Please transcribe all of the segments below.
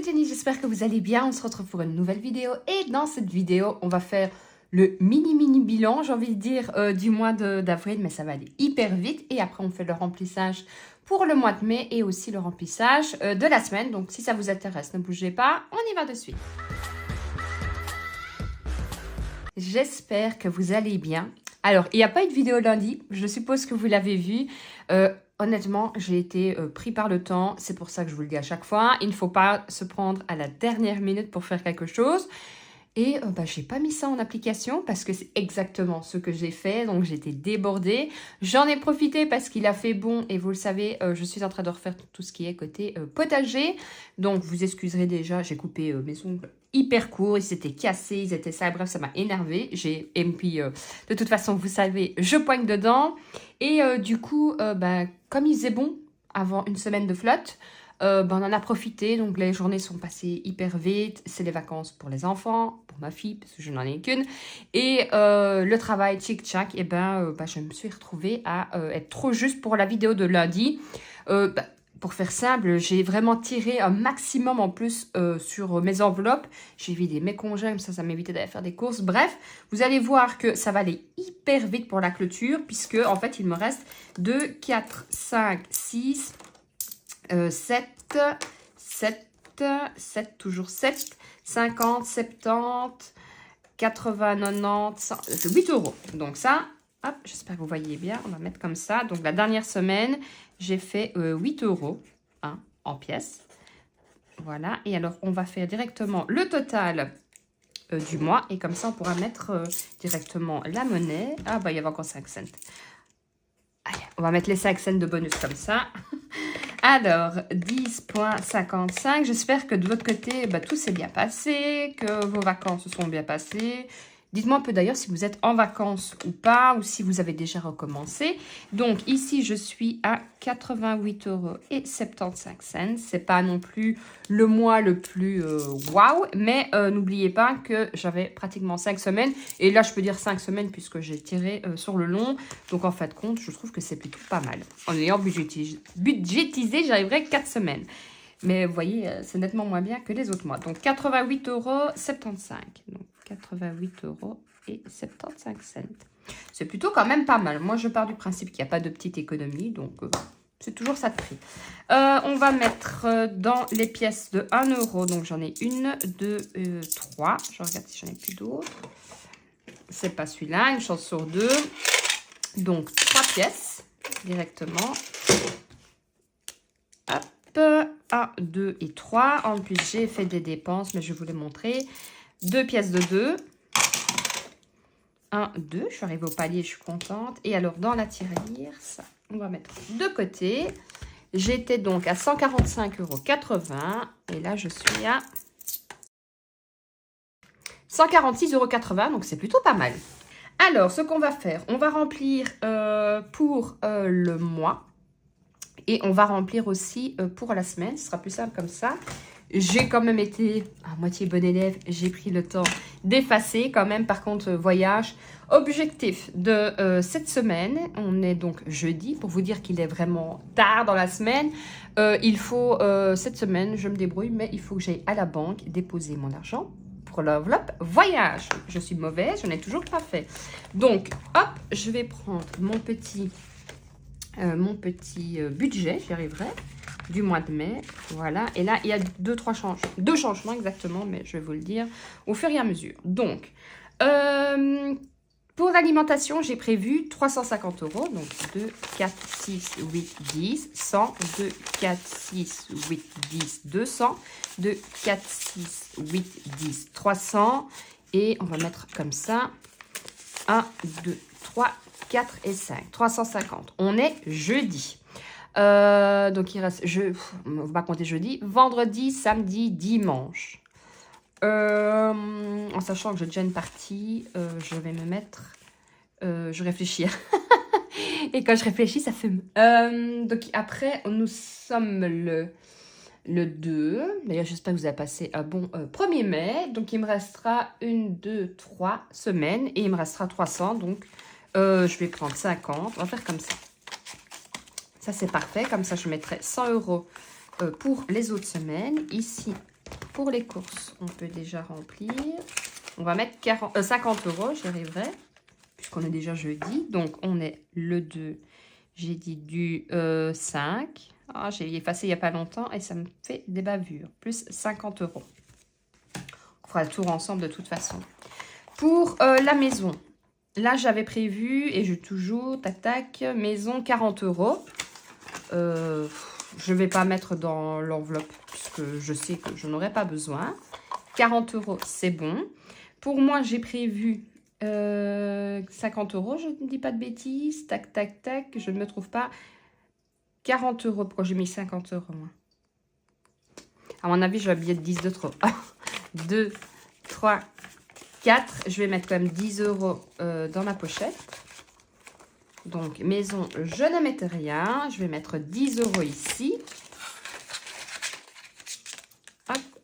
Jenny, j'espère que vous allez bien. On se retrouve pour une nouvelle vidéo. Et dans cette vidéo, on va faire le mini bilan, j'ai envie de dire, du mois d'avril. Mais ça va aller hyper vite. Et après, on fait le remplissage pour le mois de mai et aussi le remplissage de la semaine. Donc, si ça vous intéresse, ne bougez pas. On y va de suite. J'espère que vous allez bien. Alors, il n'y a pas eu de vidéo lundi. Je suppose que vous l'avez vu. Honnêtement, j'ai été pris par le temps. C'est pour ça que je vous le dis à chaque fois. Il ne faut pas se prendre à la dernière minute pour faire quelque chose. Et je n'ai pas mis ça en application parce que c'est exactement ce que j'ai fait. Donc, j'ai été débordée. J'en ai profité parce qu'il a fait bon. Et vous le savez, je suis en train de refaire tout ce qui est côté potager. Donc, vous excuserez déjà, j'ai coupé mes ongles hyper courts. Ils s'étaient cassés, ils étaient sales. Bref, ça m'a énervée. Et puis, de toute façon, vous savez, je poigne dedans. Et du coup, comme il faisait bon avant une semaine de flotte, on en a profité, donc les journées sont passées hyper vite, c'est les vacances pour les enfants, pour ma fille, parce que je n'en ai qu'une, et le travail tchic-tchac, je me suis retrouvée à être trop juste pour la vidéo de lundi. Pour faire simple, j'ai vraiment tiré un maximum en plus sur mes enveloppes. J'ai vidé mes congés, comme ça m'évitait d'aller faire des courses. Bref, vous allez voir que ça va aller hyper vite pour la clôture, puisque en fait, il me reste 2, 4, 5, 6... 7, toujours 7, 50, 70, 80, 90, 100, 8 euros. Donc ça, hop, j'espère que vous voyez bien, on va mettre comme ça. Donc la dernière semaine, j'ai fait 8 euros en pièces. Voilà, et alors on va faire directement le total du mois. Et comme ça, on pourra mettre directement la monnaie. Ah il y avait encore 5 cents. Allez, on va mettre les 5 cents de bonus comme ça. Alors, 10,55. J'espère que de votre côté, tout s'est bien passé, que vos vacances se sont bien passées. Dites-moi un peu d'ailleurs si vous êtes en vacances ou pas, ou si vous avez déjà recommencé. Donc, ici, je suis à 88,75 €. C'est pas non plus le mois le plus waouh, mais n'oubliez pas que j'avais pratiquement 5 semaines. Et là, je peux dire 5 semaines puisque j'ai tiré sur le long. Donc, en fait de compte, je trouve que c'est plutôt pas mal. En ayant budgétisé, j'arriverai 4 semaines. Mais vous voyez, c'est nettement moins bien que les autres mois. Donc, 88,75 €. Donc, 88,75 €. C'est plutôt quand même pas mal. Moi, je pars du principe qu'il n'y a pas de petite économie. Donc, c'est toujours ça de prix. On va mettre dans les pièces de 1 €. Donc, j'en ai 1, 2, 3. Je regarde si j'en ai plus d'autres. C'est pas celui-là. Une chance sur 2. Donc, 3 pièces directement. Hop. 1, 2 et 3. En plus, j'ai fait des dépenses, mais je vais vous les montrer. 2 pièces de 2. 1, 2. Je suis arrivée au palier, je suis contente. Et alors, dans la tirelire, ça, on va mettre de côté. J'étais donc à 145,80 €. Et là, je suis à 146,80 €. Donc, c'est plutôt pas mal. Alors, ce qu'on va faire, on va remplir pour le mois. Et on va remplir aussi pour la semaine. Ce sera plus simple comme ça. J'ai quand même été à moitié bonne élève. J'ai pris le temps d'effacer quand même. Par contre, voyage. Objectif de cette semaine. On est donc jeudi. Pour vous dire qu'il est vraiment tard dans la semaine. Il faut, cette semaine, je me débrouille. Mais il faut que j'aille à la banque déposer mon argent pour l'enveloppe voyage. Je suis mauvaise. Je n'ai toujours pas fait. Donc, hop, je vais prendre mon petit budget, j'y arriverai, du mois de mai. Voilà. Et là, il y a deux changements exactement, mais je vais vous le dire au fur et à mesure. Donc, pour l'alimentation, j'ai prévu 350 €. Donc, 2, 4, 6, 8, 10, 100. 2, 4, 6, 8, 10, 200. 2, 4, 6, 8, 10, 300. Et on va mettre comme ça. 1, 2, 3, 4 et 5. 350. On est jeudi. Donc, il reste... on va pas compter jeudi. Vendredi, samedi, dimanche. En sachant que j'ai déjà une partie, je vais me mettre... je réfléchis. Et quand je réfléchis, ça fume. Donc, après, nous sommes le 2. D'ailleurs, j'espère que vous avez passé un bon 1er mai. Donc, il me restera 1, 2, 3 semaines. Et il me restera 300. Donc, je vais prendre 50. On va faire comme ça. Ça, c'est parfait. Comme ça, je mettrai 100 € pour les autres semaines. Ici, pour les courses, on peut déjà remplir. On va mettre 50 €, j'y arriverai, puisqu'on est déjà jeudi. Donc, on est le 2, j'ai dit du 5. Ah, j'ai effacé il n'y a pas longtemps et ça me fait des bavures. Plus 50 €. On fera le tour ensemble de toute façon. Pour la maison, là, j'avais prévu, et je toujours, tac, tac, maison, 40 €. Je ne vais pas mettre dans l'enveloppe, puisque je sais que je n'aurai pas besoin. 40 €, c'est bon. Pour moi, j'ai prévu 50 €, je ne dis pas de bêtises. Tac, tac, tac, je ne me trouve pas. 40 €, pourquoi j'ai mis 50 € moi? À mon avis, je vais habiller de 10 de trop. 2, 3, 4. Je vais mettre quand même 10 € dans ma pochette. Donc, maison, je ne mettais rien. Je vais mettre 10 € ici.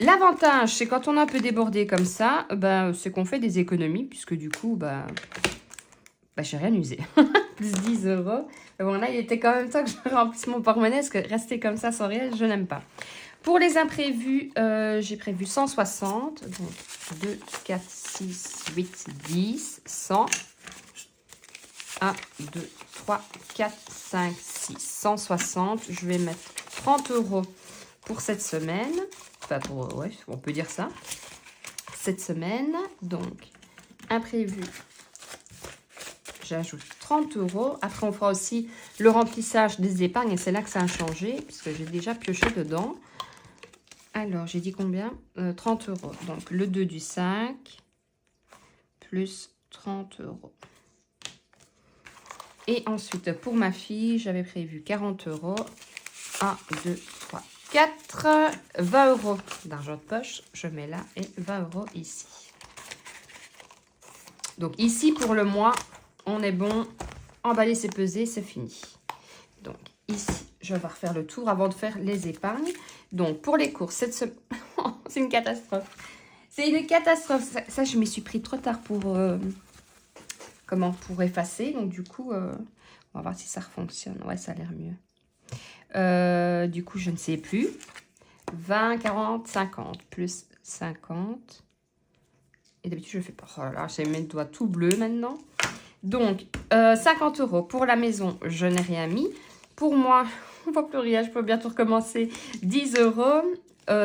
L'avantage, c'est quand on est un peu débordé comme ça, c'est qu'on fait des économies, puisque du coup, j'ai rien usé. Plus 10 €. Mais bon, là, il était quand même temps que je remplisse mon porte-monnaie, parce que rester comme ça sans réel, je n'aime pas. Pour les imprévus, j'ai prévu 160. Donc, 2, 4, 6, 8, 10, 100. 1, 2, 3, 4, 5, 6, 160. Je vais mettre 30 € pour cette semaine. Enfin, ouais, on peut dire ça. Cette semaine, donc, imprévu, j'ajoute 30 €. Après, on fera aussi le remplissage des épargnes. Et c'est là que ça a changé, puisque j'ai déjà pioché dedans. Alors, j'ai dit combien 30 €. Donc, le 2 du 5, plus 30 €. Et ensuite, pour ma fille, j'avais prévu 40 €. 1, 2, 3, 4. 20 € d'argent de poche. Je mets là et 20 € ici. Donc ici, pour le mois, on est bon. Emballer, c'est peser, c'est fini. Donc ici, je vais refaire le tour avant de faire les épargnes. Donc pour les courses, cette semaine... c'est une catastrophe. C'est une catastrophe. Ça, je m'y suis pris trop tard pour... pour effacer. Donc du coup, on va voir si ça fonctionne. Ouais, ça a l'air mieux. Du coup, je ne sais plus. 20, 40, 50. Plus 50. Et d'habitude, je fais pas. Oh là là, j'ai mes doigts tout bleus maintenant. Donc, 50 € pour la maison, je n'ai rien mis. Pour moi, on voit plus rien, je peux bientôt recommencer. 10 €.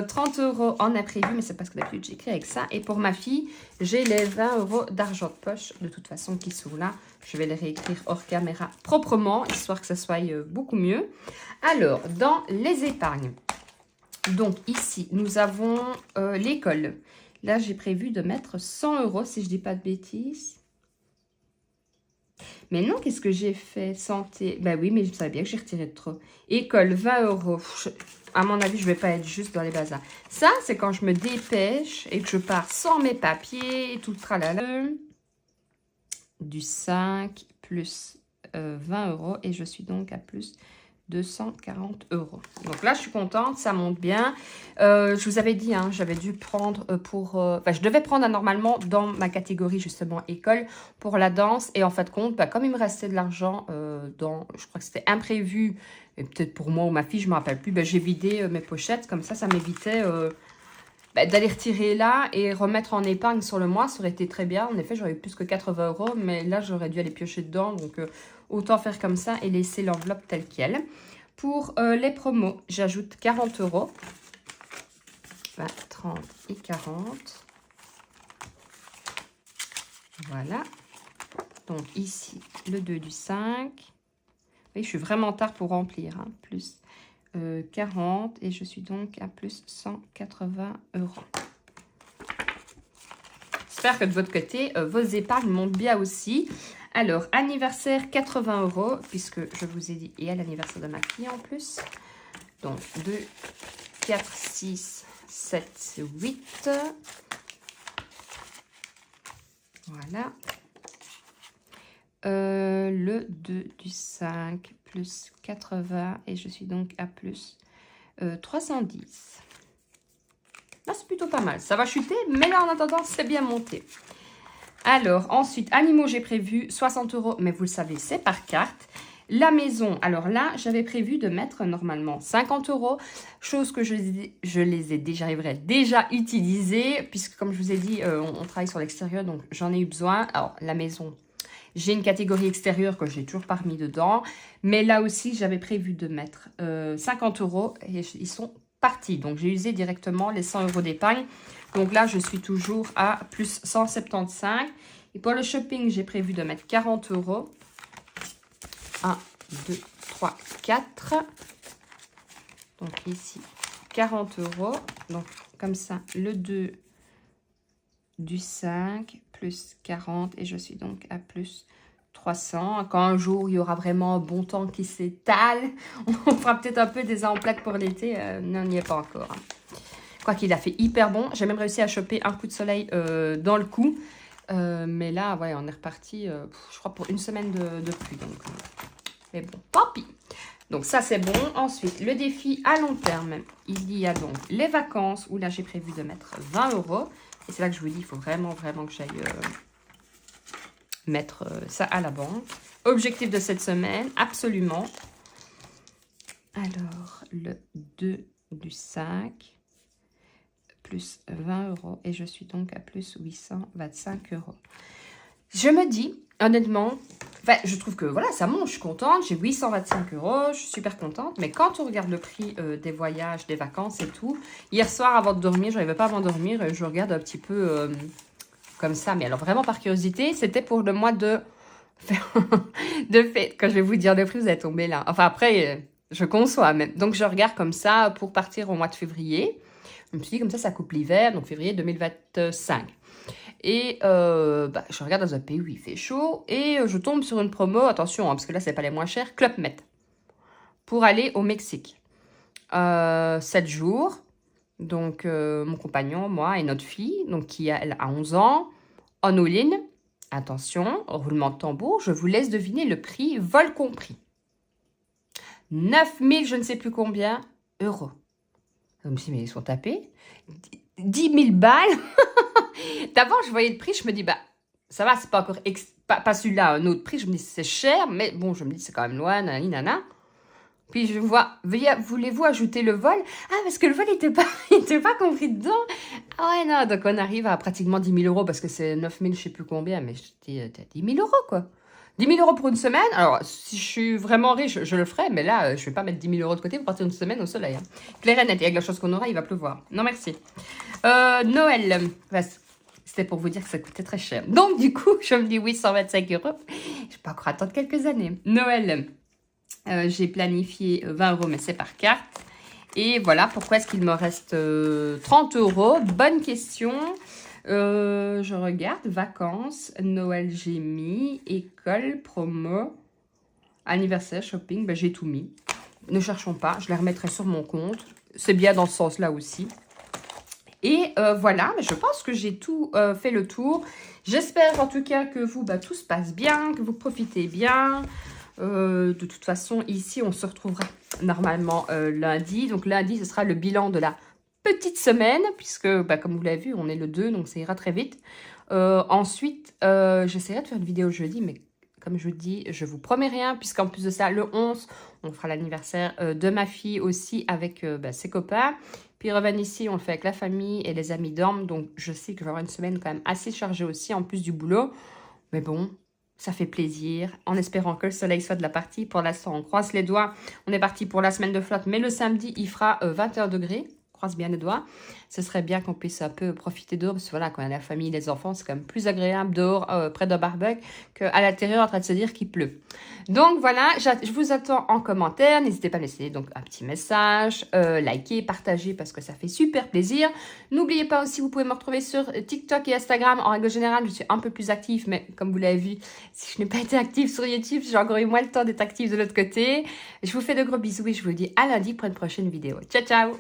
30 € en imprévu, mais c'est parce que d'habitude j'écris avec ça. Et pour ma fille, j'ai les 20 € d'argent de poche, de toute façon, qui sont là. Je vais les réécrire hors caméra proprement, histoire que ça soit beaucoup mieux. Alors, dans les épargnes, donc ici, nous avons l'école. Là, j'ai prévu de mettre 100 €, si je dis pas de bêtises. Mais non, qu'est-ce que j'ai fait? Santé. Ben oui, mais je savais bien que j'ai retiré de trop. École, 20 €. À mon avis, je ne vais pas être juste dans les bazars. Ça, c'est quand je me dépêche et que je pars sans mes papiers, tout le tralala. Du 5 plus 20 € et je suis donc à plus 240 €. Donc là, je suis contente, ça monte bien. Je vous avais dit, hein, j'avais dû prendre je devais prendre normalement dans ma catégorie justement école pour la danse. Et en fait, compte, comme il me restait de l'argent je crois que c'était imprévu, et peut-être pour moi ou ma fille, je ne me rappelle plus, j'ai vidé mes pochettes. Comme ça m'évitait d'aller retirer là et remettre en épargne sur le mois. Ça aurait été très bien. En effet, j'aurais eu plus que 80 €, mais là, j'aurais dû aller piocher dedans. Donc, autant faire comme ça et laisser l'enveloppe telle qu'elle. Pour les promos, j'ajoute 40 €. 20, 30 et 40. Voilà. Donc, ici, le 2 du 5. Oui, je suis vraiment tard pour remplir. Hein. Plus 40 et je suis donc à plus 180 €. J'espère que de votre côté, vos épargnes montent bien aussi. Alors, anniversaire, 80 €, puisque je vous ai dit, et à l'anniversaire de ma fille en plus. Donc, 2, 4, 6, 7, 8. Voilà. Le 2 du 5 plus 80 et je suis donc à plus 310. Là, c'est plutôt pas mal. Ça va chuter, mais là, en attendant, c'est bien monté. Alors, ensuite, animaux, j'ai prévu 60 €, mais vous le savez, c'est par carte. La maison, alors là, j'avais prévu de mettre normalement 50 €, chose que je les ai déjà, déjà utilisées, puisque comme je vous ai dit, on travaille sur l'extérieur, donc j'en ai eu besoin. Alors, la maison, j'ai une catégorie extérieure que j'ai toujours pas remis dedans, mais là aussi, j'avais prévu de mettre 50 € et ils sont partis. Donc, j'ai usé directement les 100 € d'épargne. Donc là, je suis toujours à plus 175. Et pour le shopping, j'ai prévu de mettre 40 €. 1, 2, 3, 4. Donc ici, 40 €. Donc comme ça, le 2 du 5 plus 40. Et je suis donc à plus 300. Quand un jour, il y aura vraiment un bon temps qui s'étale, on fera peut-être un peu des en plaques pour l'été. Non, on n'y est pas encore. Quoi qu'il a fait hyper bon. J'ai même réussi à choper un coup de soleil dans le cou. Mais là, ouais, on est reparti, je crois, pour une semaine de pluie. Donc, mais bon, tant pis. Donc, ça, c'est bon. Ensuite, le défi à long terme. Il y a donc les vacances, où là, j'ai prévu de mettre 20 €. Et c'est là que je vous dis, il faut vraiment, vraiment que j'aille mettre ça à la banque. Objectif de cette semaine, absolument. Alors, le 2 du 5, plus 20 €. Et je suis donc à plus 825 €. Je me dis, honnêtement, enfin, je trouve que voilà, ça monte, je suis contente. J'ai 825 €, je suis super contente. Mais quand on regarde le prix des voyages, des vacances et tout, hier soir, avant de dormir, je n'arrivais pas à m'endormir. Je regarde un petit peu comme ça. Mais alors, vraiment par curiosité, c'était pour le mois de fête. Quand je vais vous dire le prix, vous allez tomber là. Enfin, après, je conçois même. Donc, je regarde comme ça pour partir au mois de février. Je me suis dit, comme ça coupe l'hiver, donc février 2025. Et je regarde dans un pays où il fait chaud et je tombe sur une promo, attention, parce que là, c'est pas les moins chers, Club Med, pour aller au Mexique. 7 jours, donc mon compagnon, moi et notre fille, donc qui elle a 11 ans, en all-in. Attention, roulement de tambour, je vous laisse deviner le prix, vol compris. 9 000, je ne sais plus combien, euros. Je me suis dit, mais ils sont tapés. 10 000 balles. D'abord, je voyais le prix, je me dis, bah, ça va, c'est pas encore, pas celui-là, un autre prix. Je me dis, c'est cher, mais bon, je me dis, c'est quand même loin, nanana. Puis je vois, voulez-vous ajouter le vol? Ah, parce que le vol n'était pas compris dedans. Ah ouais, non, donc on arrive à pratiquement 10 000 € parce que c'est 9 000, je sais plus combien, mais je dis, 10 000 € quoi. 10 000 € pour une semaine. Alors, si je suis vraiment riche, je le ferai, mais là, je vais pas mettre 10 000 € de côté pour partir une semaine au soleil. Hein. Clair et net, et avec la chance qu'on aura, il va pleuvoir. Non, merci. Noël. C'était pour vous dire que ça coûtait très cher. Donc, du coup, je me dis oui, 125 €. Je vais pas encore attendre quelques années. Noël, j'ai planifié 20 €, mais c'est par carte. Et voilà, pourquoi est-ce qu'il me reste 30 €? Bonne question. Je regarde, vacances, Noël, j'ai mis, école, promo, anniversaire, shopping, ben, j'ai tout mis. Ne cherchons pas, je les remettrai sur mon compte. C'est bien dans ce sens-là aussi. Et voilà, je pense que j'ai tout fait le tour. J'espère en tout cas que vous, tout se passe bien, que vous profitez bien. De toute façon, ici, on se retrouvera normalement lundi. Donc lundi, ce sera le bilan de la petite semaine, puisque, comme vous l'avez vu, on est le 2, donc ça ira très vite. Ensuite, j'essaierai de faire une vidéo jeudi, mais comme je vous dis, je vous promets rien, puisqu'en plus de ça, le 11, on fera l'anniversaire de ma fille aussi avec ses copains. Puis ils reviennent ici, on le fait avec la famille et les amis dorment. Donc je sais que je vais avoir une semaine quand même assez chargée aussi, en plus du boulot. Mais bon, ça fait plaisir, en espérant que le soleil soit de la partie. Pour l'instant, on croise les doigts. On est parti pour la semaine de flotte, mais le samedi, il fera 21 degrés. Croise bien les doigts. Ce serait bien qu'on puisse un peu profiter dehors, parce que voilà, quand on a la famille, les enfants, c'est quand même plus agréable dehors, près d'un barbecue, qu'à l'intérieur en train de se dire qu'il pleut. Donc voilà, je vous attends en commentaire. N'hésitez pas à laisser donc un petit message, liker, partager, parce que ça fait super plaisir. N'oubliez pas aussi, vous pouvez me retrouver sur TikTok et Instagram. En règle générale, je suis un peu plus active, mais comme vous l'avez vu, si je n'ai pas été active sur YouTube, j'ai encore eu moins le temps d'être active de l'autre côté. Je vous fais de gros bisous et je vous dis à lundi pour une prochaine vidéo. Ciao, ciao!